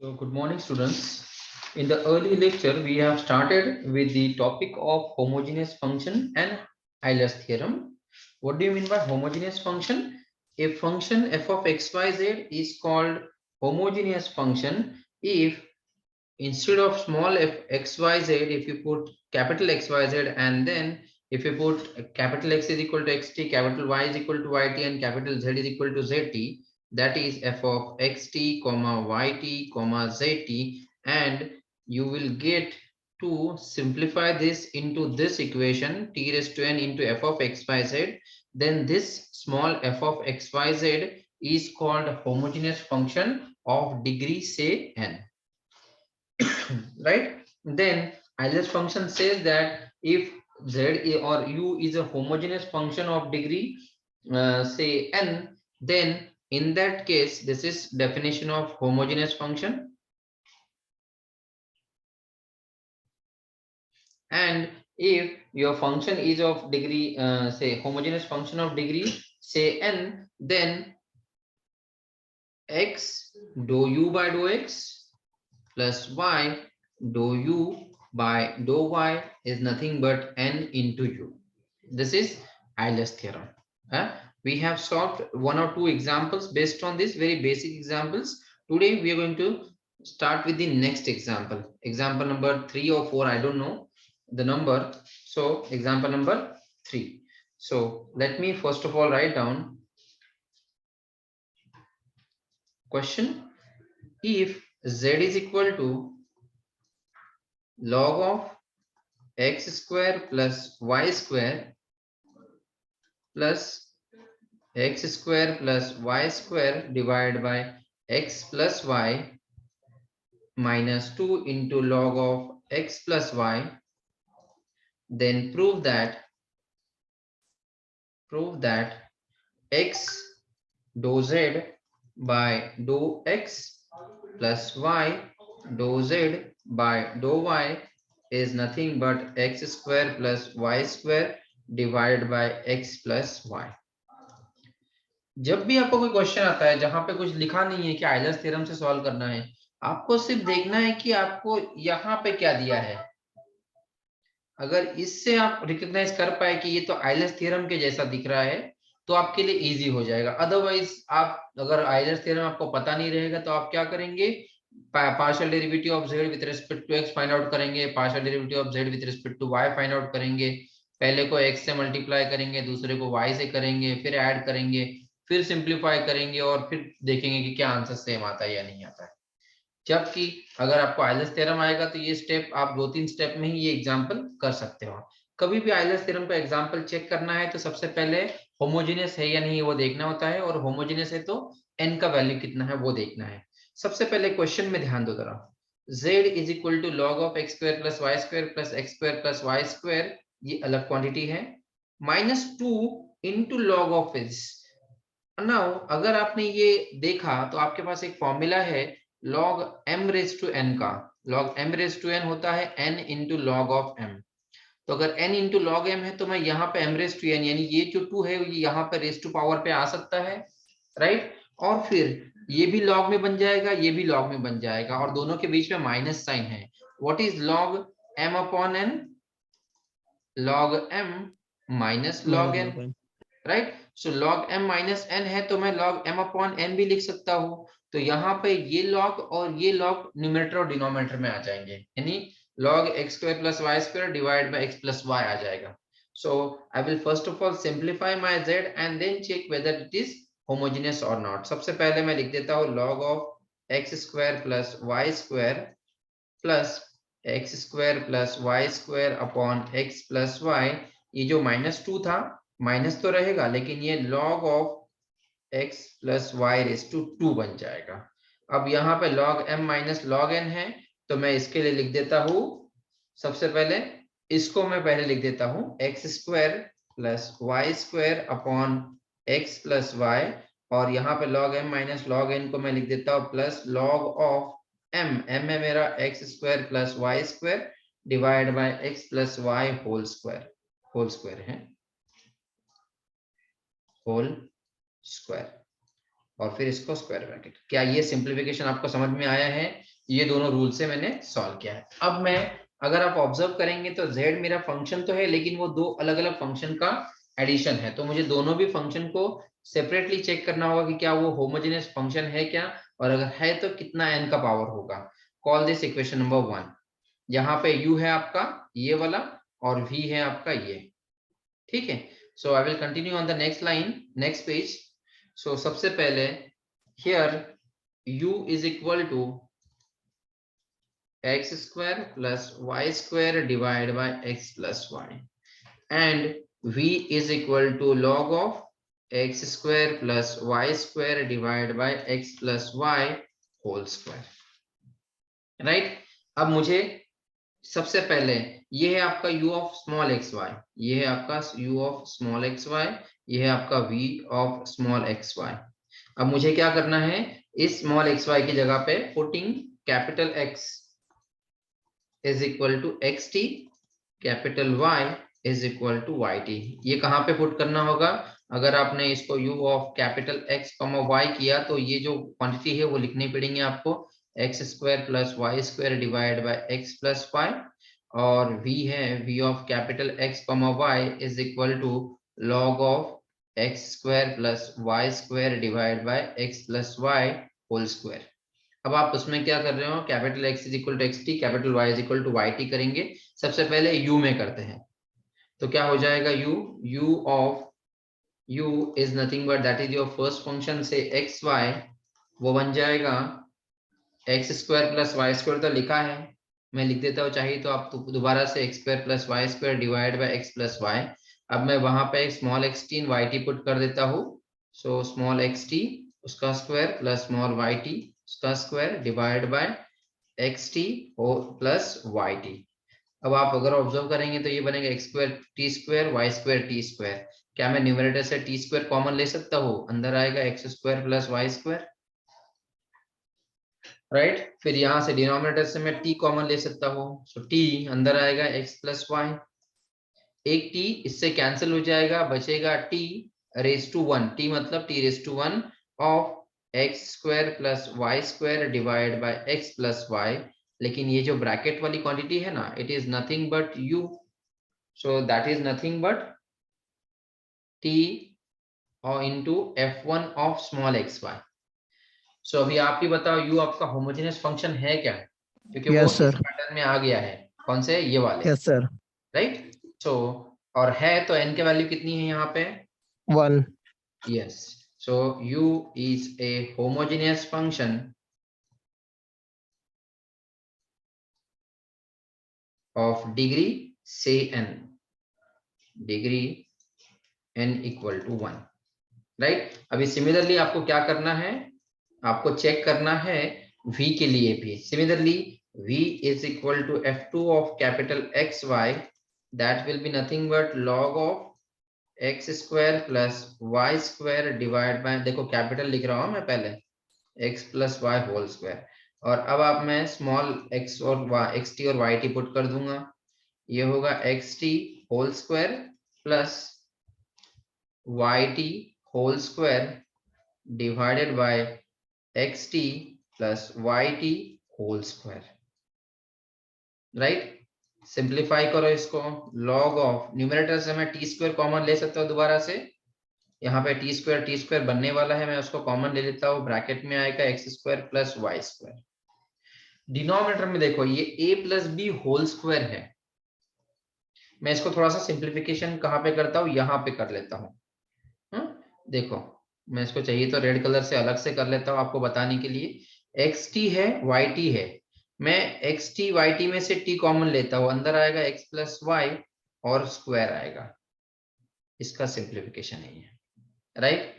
So, good morning, students. In the early lecture, we have started with the topic of homogeneous function and Euler's theorem. What do you mean by homogeneous function? A function f of x, y, z is called homogeneous function if instead of small f x, y, z, if you put capital X, Y, Z, and then if you put capital X is equal to xt, capital Y is equal to yt, and capital Z is equal to zt, that is f of xt comma yt comma zt, and you will get to simplify this into this equation t raised to n into f of x, y, z. Then this small f of x, y, z is called homogeneous function of degree say n. Right? Then Euler's function says that if z or u is a homogeneous function of degree say n, then in that case this is definition of homogeneous function. And if your function is of degree say homogeneous function of degree say n, then x dou u by dou x plus y dou u by dou y is nothing but n into u. This is Euler's theorem. We have solved one or two examples based on this, very basic examples. Today we are going to start with the next example. Example number 3 or 4, I don't know the number. So example number 3. So let me first of all write down question. If z is equal to log of x square plus y square plus x square plus y square divided by x plus y minus 2 into log of x plus y, then prove that x dou z by dou x plus y dou z by dou y is nothing but x square plus y square divided by x plus y. जब भी आपको कोई question आता है जहां पे कुछ लिखा नहीं है कि आइलर्स थ्योरम से सॉल्व करना है, आपको सिर्फ देखना है कि आपको यहाँ पे क्या दिया है. अगर इससे आप रिकॉग्नाइज कर पाए कि ये तो आइलर्स थ्योरम के जैसा दिख रहा है, तो आपके लिए इजी हो जाएगा. अदरवाइज आप अगर आइलर्स थ्योरम आपको पता नहीं रहेगा तो आप क्या करेंगे, partial derivative of z with respect to x find out करेंगे, partial derivative of z with respect to y find out करेंगे. पहले को x से मल्टीप्लाई करेंगे, दूसरे को y से करेंगे, फिर ऐड करेंगे, फिर सिंप्लीफाई करेंगे और फिर देखेंगे कि क्या आंसर सेम आता है या नहीं आता है. जबकि अगर आपको आइलर्स थ्योरम आएगा तो ये स्टेप आप 2-3 स्टेप में ही ये एग्जांपल कर सकते हो. कभी भी आइलर्स थ्योरम का एग्जांपल चेक करना है तो सबसे पहले होमोजेनियस है या नहीं वो देखना होता है, और होमोजेनियस है तो n का वैल्यू कितना है वो देखना है. सबसे पहले क्वेश्चन में ध्यान दो जरा. z is equal to log of x square plus y square plus x square plus y square, ये अलग क्वांटिटी है, minus 2 into log of is. Now अगर आपने ये देखा तो आपके पास एक फॉर्मूला है log m raise to n का. log m raise to n होता है n into log of m. तो अगर n इंटू लॉग m है तो मैं यहाँ पे m रेज टू n, यानी ये जो 2 है ये यहाँ पे रेज टू पावर पे आ सकता है, राइट. और फिर ये भी लॉग में बन जाएगा, ये भी लॉग में बन जाएगा, और दोनों के बीच में माइनस साइन है. What is log m upon n? log m minus log n, right. So log m minus n है तो मैं log m अपॉन n भी लिख सकता हूँ. तो यहाँ पे ये log और ये log न्यूमरेटर और डिनोमिनेटर में आ जाएंगे, यानी log x square plus y square divide by x plus y आ जाएगा. So I will first of all simplify my z and then check whether it is homogeneous और not. सबसे पहले मैं लिख देता हूँ log of x square plus y square plus x square plus y square upon x plus y. ये जो minus 2 था माइनस तो रहेगा, लेकिन ये log of x plus y raise to 2 बन जाएगा. अब यहाँ पे log m minus log n है तो मैं इसके लिए लिख देता हूँ, सबसे पहले इसको मैं पहले लिख देता हूँ x square plus y square upon x plus y, और यहाँ पे log m minus log n को मैं लिख देता हूँ plus log of m. m है मेरा x square plus y square divide by x plus y whole square है, होल स्क्वायर. और फिर इसको स्क्वायर ब्रैकेट। क्या ये सिंप्लीफिकेशन आपको समझ में आया है? ये दोनों रूल से मैंने सॉल्व किया है। अब मैं, अगर आप ऑब्जर्व करेंगे तो z मेरा फंक्शन तो है, लेकिन वो दो अलग अलग फंक्शन का एडिशन है, तो मुझे दोनों भी फंक्शन को सेपरेटली चेक करना होगा कि क्या वो होमोजेनियस फंक्शन है क्या, और अगर है तो कितना n का पावर होगा। Call this equation number 1। यहाँ पे u है आपका ये वाला, और v है आपका ये, ठीक है। So I will continue on the next line, next page. So सबसे पहले here u is equal to x square plus y square divided by x plus y, and v is equal to log of x square plus y square divided by x plus y whole square, right? अब मुझे सबसे पहले, ये है आपका u of small x y, ये है आपका u of small x y, ये है आपका v of small x y. अब मुझे क्या करना है, इस स्मॉल एक्स वाई की जगह पे putting capital X is equal to x t, capital Y is equal to y t. ये कहाँ पे पुट करना होगा? अगर आपने इसको u of capital X y किया तो ये जो क्वांटिटी है वो लिखनी पड़ेंगे आपको, x square plus y square divide by x plus y, और v है v of capital X y is equal to log of x square plus y square divide by x plus y whole square. अब आप उसमें क्या कर रहे हो, capital X is equal to x t, capital Y is equal to y t करेंगे। सबसे पहले u में करते हैं, तो क्या हो जाएगा, u of u is nothing but that is your first function से एक्स वाई, वो बन जाएगा x square plus y square, तो लिखा है, मैं लिख देता हूँ, चाहिए तो आप दोबारा से x square plus y square divide by x plus y. अब मैं वहां पे small x t y t put कर देता हूँ, सो स्मॉल एक्स टी उसका square plus small y t उसका square divide by x t plus y t. अब आप अगर ऑब्जर्व करेंगे तो ये बनेगा x square t square y square t square. क्या मैं न्यूमरेटर से टी स्क्वायर कॉमन ले सकता हूँ? अंदर आएगा x square plus y square, right. फिर यहाँ से डिनोमिनेटर से मैं टी कॉमन ले सकता हूँ, सो टी अंदर आएगा एक्स प्लस वाई, एक टी इससे कैंसिल हो जाएगा, बचेगा t raise to one, t मतलब t raise to one of x square plus y square divide by x plus y. लेकिन ये जो ब्रैकेट वाली क्वांटिटी है ना, it is nothing but u, so that is nothing but t or into f1 of small xy। so अभी आप ही बताओ, u आपका होमोजेनियस फंक्शन है क्या? क्योंकि वो यस इस सर। पैटर्न में आ गया है, कौन से, ये वाले, यस सर। राइट। सो और है तो n के वैल्यू कितनी है यहाँ पे? 1। Yes, so u is a homogeneous function of degree say n, degree n equal to 1, right. अभी सिमिलरली आपको क्या करना है, आपको चेक करना है v के लिए भी similarly, v is equal to f2 of capital XY, that will be nothing but log of x square plus y square divided by, देखो कैपिटल लिख रहा हूं मैं पहले, x plus y whole square, और अब आप मैं स्मॉल x और x t और y t पुट कर दूंगा, ये होगा x t whole square plus y t whole square divided by xt plus yt whole square, right. Simplify करो इसको, लॉग ऑफ न्यूमरेटर से मैं टी स्क्वायर कॉमन ले सकता हूँ दोबारा से, यहाँ पे टी स्क्वायर बनने वाला है, मैं उसको कॉमन ले लेता हूँ, ब्रैकेट में आएगा x square plus y square. Denominator में देखो ये a plus b whole square है, मैं इसको थोड़ा सा सिंप्लीफिकेशन कहाँ पे करता हूँ, यहाँ पे कर लेता हूँ। देखो मैं इसको चाहिए तो रेड कलर से अलग से कर लेता हूँ आपको बताने के लिए, एक्स टी है वाई टी है, मैं एक्स टी वाई टी में से टी कॉमन लेता हूँ, अंदर आएगा एक्स प्लस वाई और स्क्वायर आएगा, इसका सिंप्लीफिकेशन है ये, right.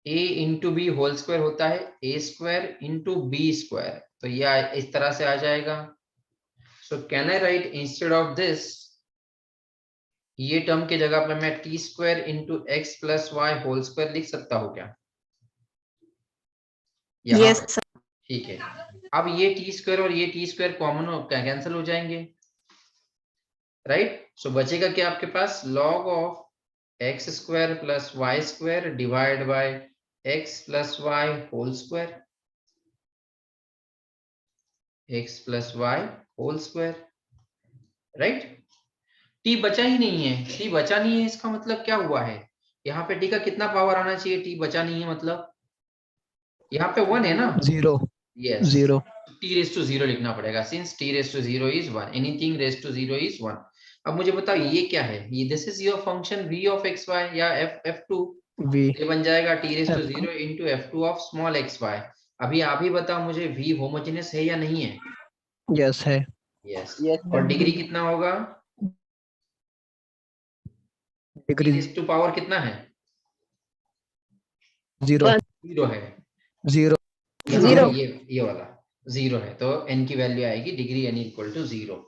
a into b whole square होता है a square into b square, तो ये इस तरह से आ जाएगा। So can I write instead of this, ये टर्म की जगह पे मैं t square into x plus y whole square लिख सकता हूँ क्या यहाँ यस पे? सर। ठीक है, अब ये टी स्क्वायर और ये टी स्क्वायर कॉमन हो कैंसिल हो जाएंगे, राइट। सो बचेगा क्या आपके पास, log of x square plus y square divide by x plus y whole square, x plus y whole square, right. t बचा ही नहीं है, t बचा नहीं है, इसका मतलब क्या हुआ है, यहाँ पे t का कितना पावर आना चाहिए, t बचा नहीं है मतलब यहाँ पे 1 है ना, 0 यस, 0 t रेस टू 0 लिखना पड़ेगा, since t raise to 0 is 1, anything raise to 0 is 1। अब मुझे बताओ ये क्या है, ये this is your function v of x y या f2, v ये बन जाएगा t raise to f2 0 into f2 of small x y. अभी आप ही बताओ मुझे v होमोजेनियस है या नहीं है, यस है यस, और डिग्री कितना होगा, t degree raise to power कितना है, 0 0 है, 0 यहाँ 0 पे ये वाला 0 है, तो n की वैल्यू आएगी डिग्री n इक्वल टू 0।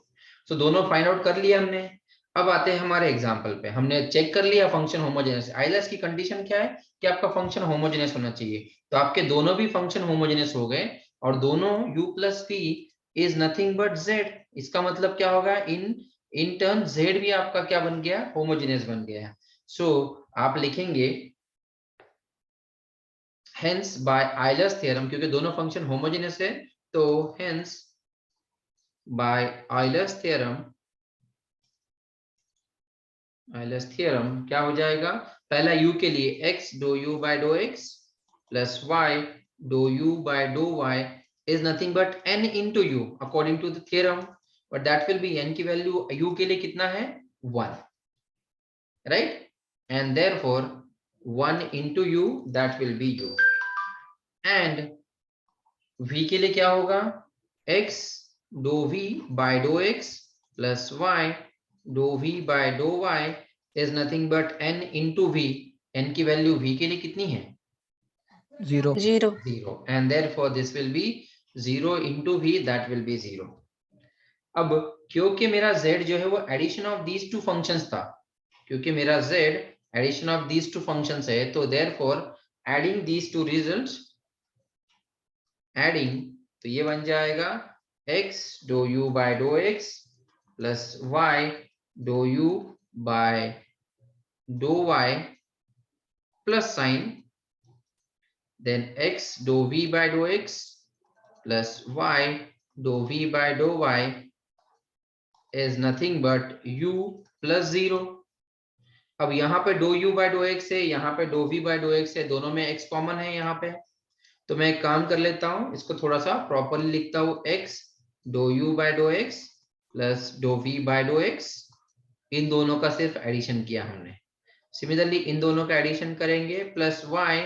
तो दोनों फाइंड आउट कर लिया हमने। अब आते हैं हमारे एग्जांपल पे, हमने चेक कर लिया फंक्शन होमोजेनियस, आइलैस की कंडीशन क्या है कि आपका फंक्शन होमोजेनियस होना चाहिए, तो आपके दोनों भी फंक्शन होमोजेनियस हो गए, और दोनों u plus p is nothing but z। इसका मतलब क्या होगा, इन टर्न z भी आपका क्या बन गया, होमोजेनियस बन गया। सो आप लिखेंगे hence by Euler's theorem, क्योंकि दोनों फंक्शन होमोजेनियस है, तो hence by Euler's theorem क्या हो जाएगा, पहला u के लिए x dou u by dou x plus y dou u by dou y is nothing but n into u according to the theorem, but that will be n की value u के लिए कितना है 1, right, and therefore 1 into u that will be u, and v के लिए क्या होगा, x dou v by dou x plus y dou v by dou y is nothing but n into v, n की value v के लिए कितनी है 0 0, and therefore this will be 0 into v, that will be 0। अब क्योंकि मेरा z जो है वो addition of these two functions था, क्योंकि मेरा z addition of these two functions है, तो therefore adding these two results, adding, तो ये बन जाएगा x dou u by dou x plus y dou u by dou y plus sign, then x dou v by dou x plus y dou v by dou y is nothing but u plus 0। अब यहाँ पे dou u by dou x है, यहाँ पे dou v by dou x है, दोनों में x common है यहाँ पे, तो मैं एक काम कर लेता हूँ, इसको थोड़ा सा प्रॉपरली लिखता हूँ, x dou u by dou x plus dou v by dou x, इन दोनों का सिर्फ एडिशन किया हमने। सिमिलरली इन दोनों का एडिशन करेंगे, प्लस y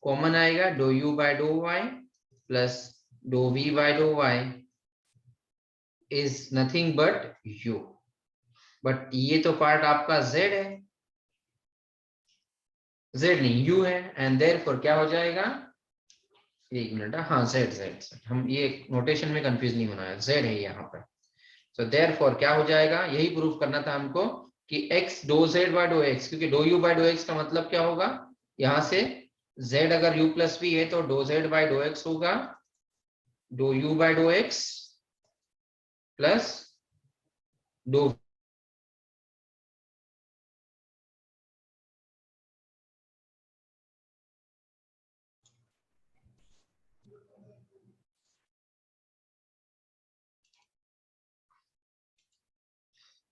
कॉमन आएगा, dou u by dou y plus dou v by dou y is nothing but u, but ये तो पार्ट आपका z है, z नहीं u है, एंड देयरफॉर क्या हो जाएगा, एक मिनट, हाँ z, हम ये नोटेशन में कंफ्यूज नहीं होना है, z है यहाँ पर। सो देयरफॉर क्या हो जाएगा, यही प्रूफ करना था हमको कि x dou z by dou x, क्योंकि dou u by dou x का मतलब क्या होगा, यहाँ से z अगर u प्लस v है तो dou z by dou x होगा dou u by dou x plus dou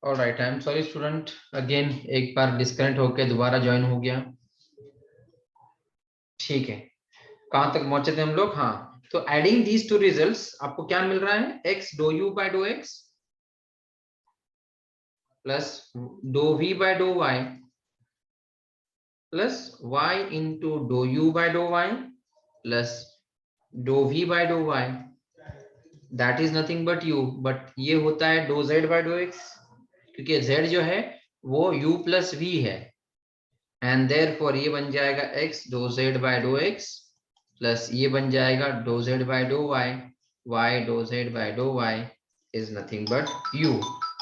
alright, I am sorry student, again एक बार डिस्कनेक्ट होके दोबारा ज्वाइन हो गया, ठीक है, कहां तक पहुंचे थे हम लोग, हाँ, तो एडिंग दीज टू रिजल्ट्स आपको क्या मिल रहा है, x dou u by dou x plus dou v by dou y plus y into dou u by dou y plus dou v by dou y, that is nothing but u, but ये होता है dou z by dou x, क्योंकि z जो है वो u plus v है, and therefore ये बन जाएगा x dou z by dou x plus ये बन जाएगा dou z by dou y, y dou z by dou y is nothing but u,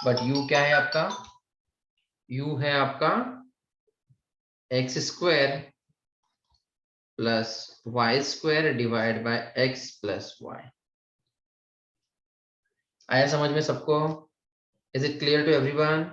but u क्या है आपका, u है आपका x square plus y square divide by x plus y. आया समझ में सबको, is it clear to everyone?